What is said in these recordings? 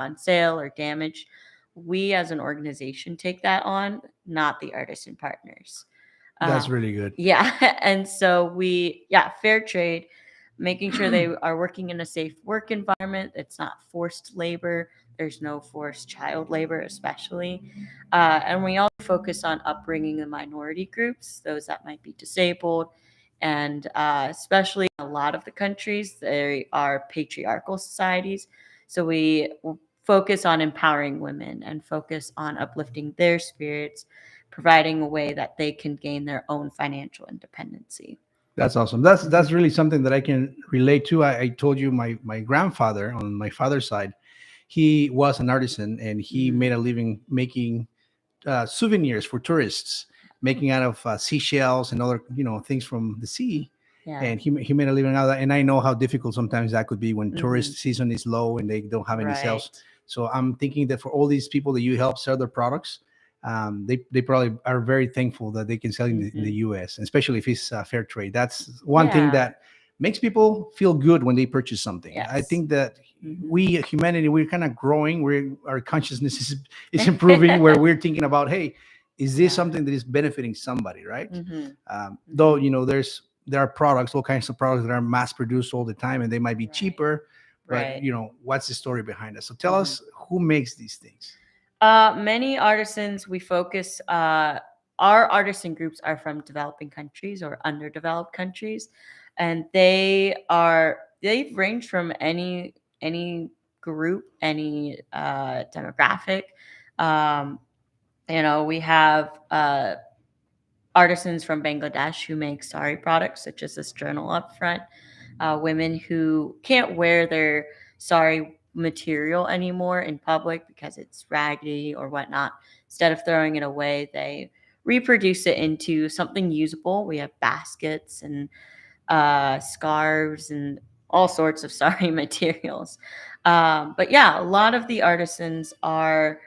on sale or damaged. We as an organization take that on, not the artisan partners. That's really good. Yeah. And so fair trade, making sure they are working in a safe work environment. It's not forced labor. There's no forced child labor, especially. And we also focus on upbringing the minority groups, those that might be disabled. And especially in a lot of the countries, they are patriarchal societies. So we focus on empowering women and focus on uplifting their spirits, providing a way that they can gain their own financial independency. That's awesome. That's really something that I can relate to. I told you my grandfather on my father's side, he was an artisan and he Mhm. made a living making souvenirs for tourists, making out of seashells and other things from the sea. Yeah. And he made a living out of that. And I know how difficult sometimes that could be when Hmm. tourist season is low and they don't have any sales. Right. So I'm thinking that for all these people that you help sell their products, they probably are very thankful that they can sell in the Hmm. U.S., especially if it's fair trade. That's one thing Yeah. that makes people feel good when they purchase something. I Yes. think that Hmm. we humanity, we're kind of growing. Our consciousness is improving, where we're thinking about, hey, is this Yeah. something that is benefiting somebody, right? Hmm. Though Hmm. there are products, all kinds of products that are mass produced all the time, and they might be Right. cheaper, but Right. what's the story behind it? So tell Hmm. us who makes these things. Many artisans, we focus, our artisan groups are from developing countries or underdeveloped countries. And they've ranged from any group, any demographic. Um, we have artisans from Bangladesh who make sari products, such as this journal up front. Women who can't wear their sari material anymore in public because it's raggedy or whatnot. Instead of throwing it away, they reproduce it into something usable. We have baskets and scarves and all sorts of sari materials. But yeah, a lot of the artisans are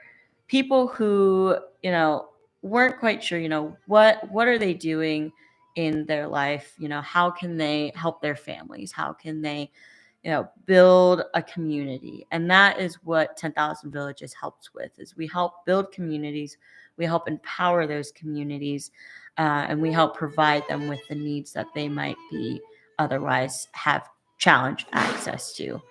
people who weren't quite sure, what are they doing in their life, how can they help their families, how can they build a community. And that is what 10,000 villages helps with, is we help build communities, we help empower those communities, and we help provide them with the needs that they might be otherwise have challenged access to.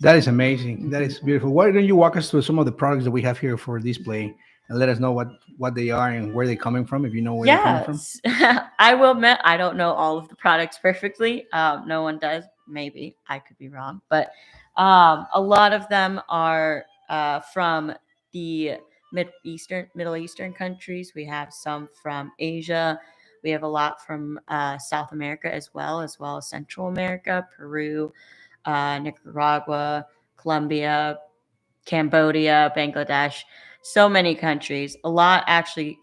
That is amazing. That Mhm. is beautiful. Why don't you walk us through some of the products that we have here for display and let us know what they are and where they're coming from, if you know where they're coming from? Yes. I will admit I don't know all of the products perfectly. No one does. Maybe I could be wrong, but a lot of them are from the Middle Eastern countries. We have some from Asia. We have a lot from South America as well as Central America, Peru, Nicaragua, Colombia, Cambodia, Bangladesh. So many countries. A lot, actually,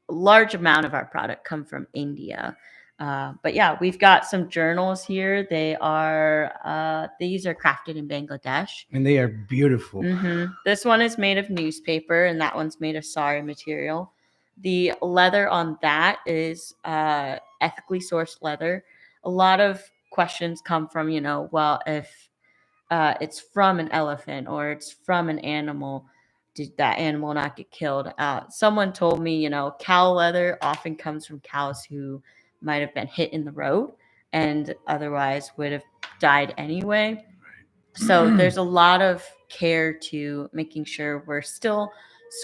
a large amount of our product come from India. But yeah, we've got some journals here. These are crafted in Bangladesh. And they are beautiful. This one is made of newspaper, and that one's made of sari material. The leather on that is ethically sourced leather. A lot of questions come from, well, if it's from an elephant or it's from an animal, did that animal not get killed? Someone told me, cow leather often comes from cows who might have been hit in the road and otherwise would have died anyway. So there's a lot of care to making sure we're still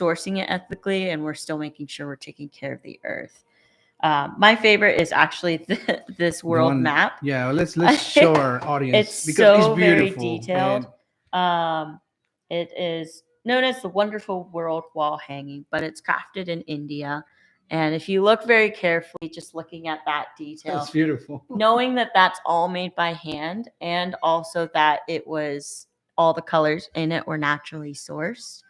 sourcing it ethically and we're still making sure we're taking care of the earth. My favorite is actually this The world one, map. yeah. Let's show our It's audience because it's so very beautiful. detailed. And Um, it is known as the Wonderful World Wall Hanging, but it's crafted in India. And if you look very carefully, just looking at that that's detail, beautiful. knowing that that's all made by hand, and also that it was all the colors in it were naturally sourced,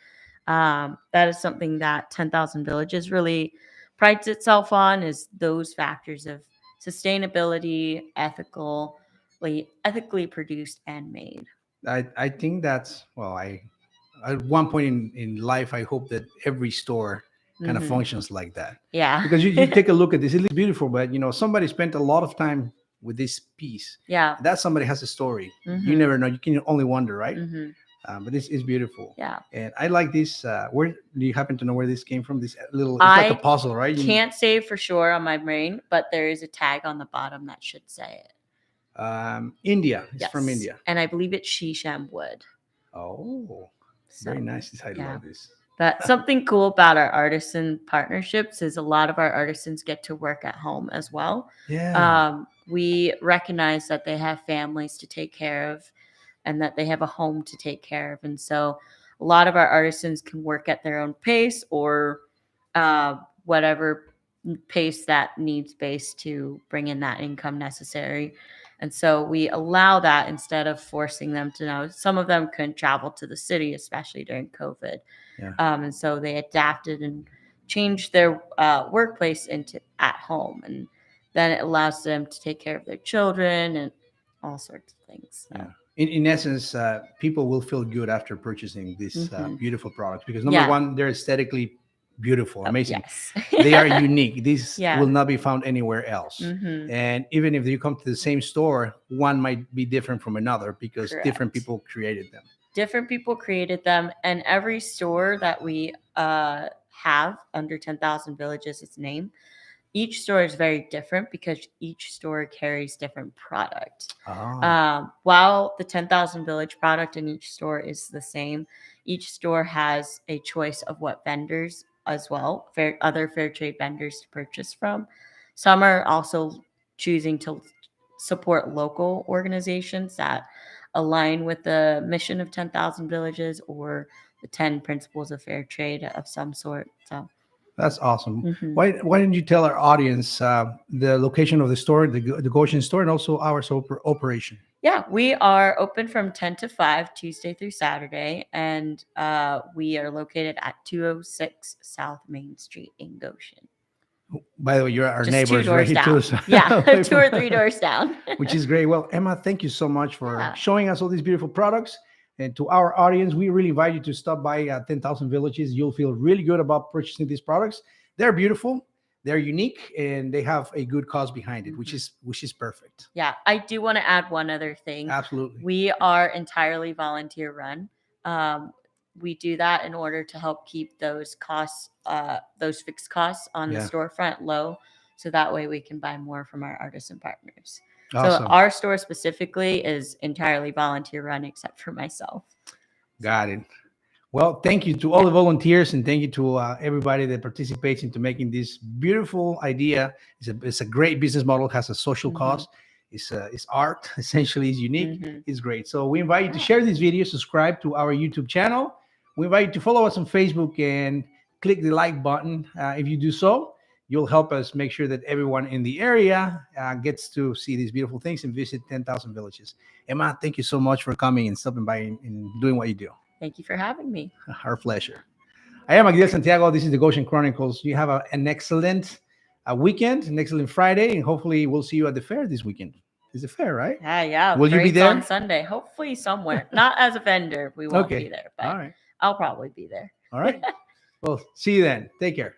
that is something that 10,000 Villages really prides itself on, is those factors of sustainability, ethically produced and made. I think that's, well, I at one point in life I hope that every store kind of Hmm. functions like that, Yeah. because you take a look at this, it looks beautiful, but somebody spent a lot of time with this piece, Yeah. and that somebody has a story. You Hmm. never know, you can only wonder, right? Hmm. But this is beautiful. Yeah. And I like this. Where do you happen to know where this came from? This little, it's like a I puzzle, right? can't say for sure on my brain, but there is a tag on the bottom that should say it. India. It's from Yes. India. And I believe it's Shisham wood. Oh, So, very nice. I yeah. love this. But something cool about our artisan partnerships is a lot of our artisans get to work at home as well. Yeah. We recognize that they have families to take care of and that they have a home to take care of. And so a lot of our artisans can work at their own pace or whatever pace that needs base to bring in that income necessary. And so we allow that instead of forcing them to know. Some of them couldn't travel to the city, especially during COVID. Yeah. And so they adapted and changed their workplace into at home. And then it allows them to take care of their children and all sorts of things. So. Yeah. In essence, people will feel good after purchasing these beautiful products because number one, they're aesthetically beautiful, amazing. Yes. They are unique. These Yeah. will not be found anywhere else. And even if you come to the same store, one might be different from another because different people created them. Different people created them, and every store that we have under 10,000 Villages, its name, each store is very different because each store carries different product. While the 10,000 Village product in each store is the same, each store has a choice of what vendors as well, other fair trade vendors to purchase from. Some are also choosing to support local organizations that align with the mission of 10,000 Villages or the 10 principles of fair trade of some sort. So that's awesome. Why didn't you tell our audience the location of the store, the Goshen store, and also hours of operation? Yeah, we are open from 10 to 5, Tuesday through Saturday, and we are located at 206 South Main Street in Goshen. By the way, you're our Just neighbors 2 doors right here down. too. So yeah, 2 or 3 doors down. Which is great. Well, Emma, thank you so much for showing us all these beautiful products. And to our audience, we really invite you to stop by 10,000 Villages. You'll feel really good about purchasing these products. They're beautiful, they're unique, and they have a good cause behind it, which is perfect. Yeah, I do want to add one other thing. Absolutely. We are entirely volunteer run. We do that in order to help keep those costs, those fixed costs on the storefront low. So that way we can buy more from our artisan partners. Awesome. So our store specifically is entirely volunteer run except for myself. Got it. Well, thank you to all the volunteers and thank you to everybody that participates into making this beautiful idea. It's a great business model, has a social cause. It's art, essentially. It's unique. It's great. So we invite you to share this video, subscribe to our YouTube channel. We invite you to follow us on Facebook and click the like button. If you do so, you'll help us make sure that everyone in the area gets to see these beautiful things and visit 10,000 Villages. Emma, thank you so much for coming and stopping by and doing what you do. Thank you for having me. Our pleasure. I am Miguel Santiago. This is the Goshen Chronicles. You have an excellent weekend, an excellent Friday, and hopefully we'll see you at the fair this weekend. It's a fair, right? Yeah. Will you be there? On Sunday, hopefully somewhere. Not as a vendor. We won't be there, but all right. I'll probably be there. All right. Well, see you then. Take care.